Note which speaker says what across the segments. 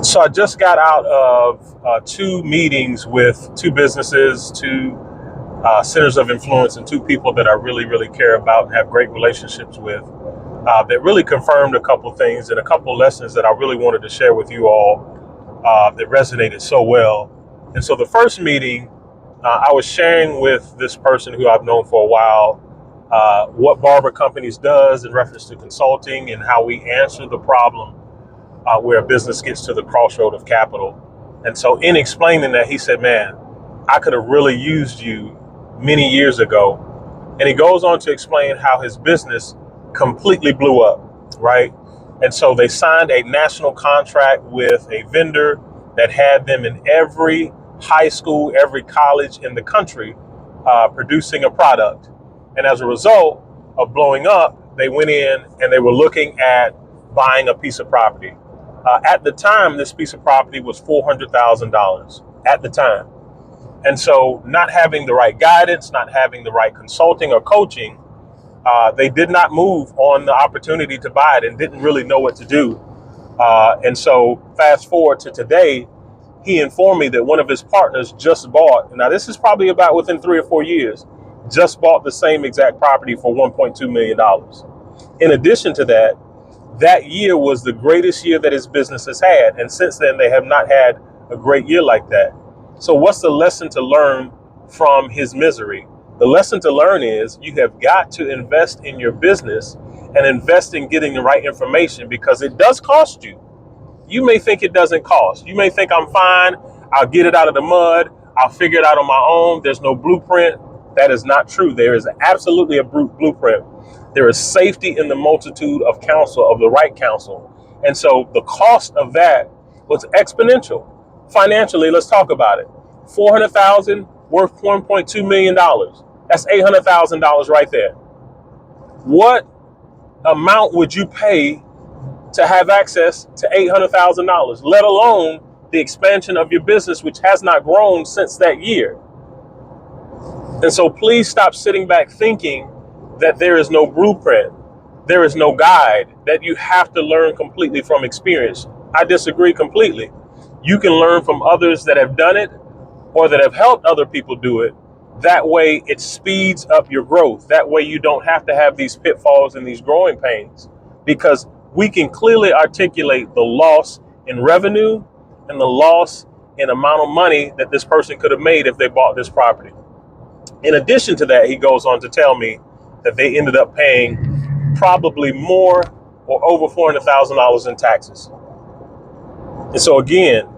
Speaker 1: So I just got out of two meetings with two businesses, two centers of influence, and two people that I really, really care about and have great relationships with. That really confirmed a couple things and a couple lessons that I really wanted to share with you all that resonated so well. And so the first meeting, I was sharing with this person who I've known for a while what Barber Companies does in reference to consulting and how we answer the problem where a business gets to the crossroad of capital. And so in explaining that, he said, man, I could have really used you many years ago. And he goes on to explain how his business completely blew up, right? And so they signed a national contract with a vendor that had them in every high school, every college in the country producing a product. And as a result of blowing up, they went in and they were looking at buying a piece of property. At the time, this piece of property was $400,000 at the time. And so not having the right guidance, not having the right consulting or coaching, they did not move on the opportunity to buy it and didn't really know what to do. And so fast forward to today, he informed me that one of his partners just bought, now this is probably about within 3 or 4 years, just bought the same exact property for $1.2 million. In addition to that, that year was the greatest year that his business has had. And since then, they have not had a great year like that. So what's the lesson to learn from his misery? The lesson to learn is you have got to invest in your business and invest in getting the right information, because it does cost you. You may think it doesn't cost. You may think I'm fine. I'll get it out of the mud. I'll figure it out on my own. There's no blueprint. That is not true. There is absolutely a blueprint. There is safety in the multitude of counsel, of the right counsel. And so the cost of that was exponential. Financially, let's talk about it. 400,000 worth $1.2 million. That's $800,000 right there. What amount would you pay to have access to $800,000, let alone the expansion of your business, which has not grown since that year? And so please stop sitting back thinking that there is no blueprint, there is no guide, that you have to learn completely from experience. I disagree completely. You can learn from others that have done it or that have helped other people do it. That way it speeds up your growth. That way you don't have to have these pitfalls and these growing pains, because we can clearly articulate the loss in revenue and the loss in amount of money that this person could have made if they bought this property. In addition to that, he goes on to tell me that they ended up paying probably more or over $400,000 in taxes. And so again,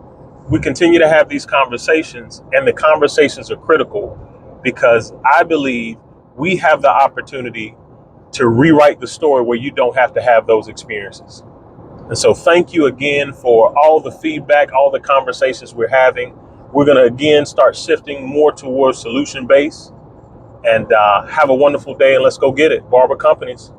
Speaker 1: we continue to have these conversations, and the conversations are critical, because I believe we have the opportunity to rewrite the story where you don't have to have those experiences. And so thank you again for all the feedback, all the conversations we're having. We're going to again start shifting more towards solution based, and have a wonderful day, and let's go get it. Barber Companies.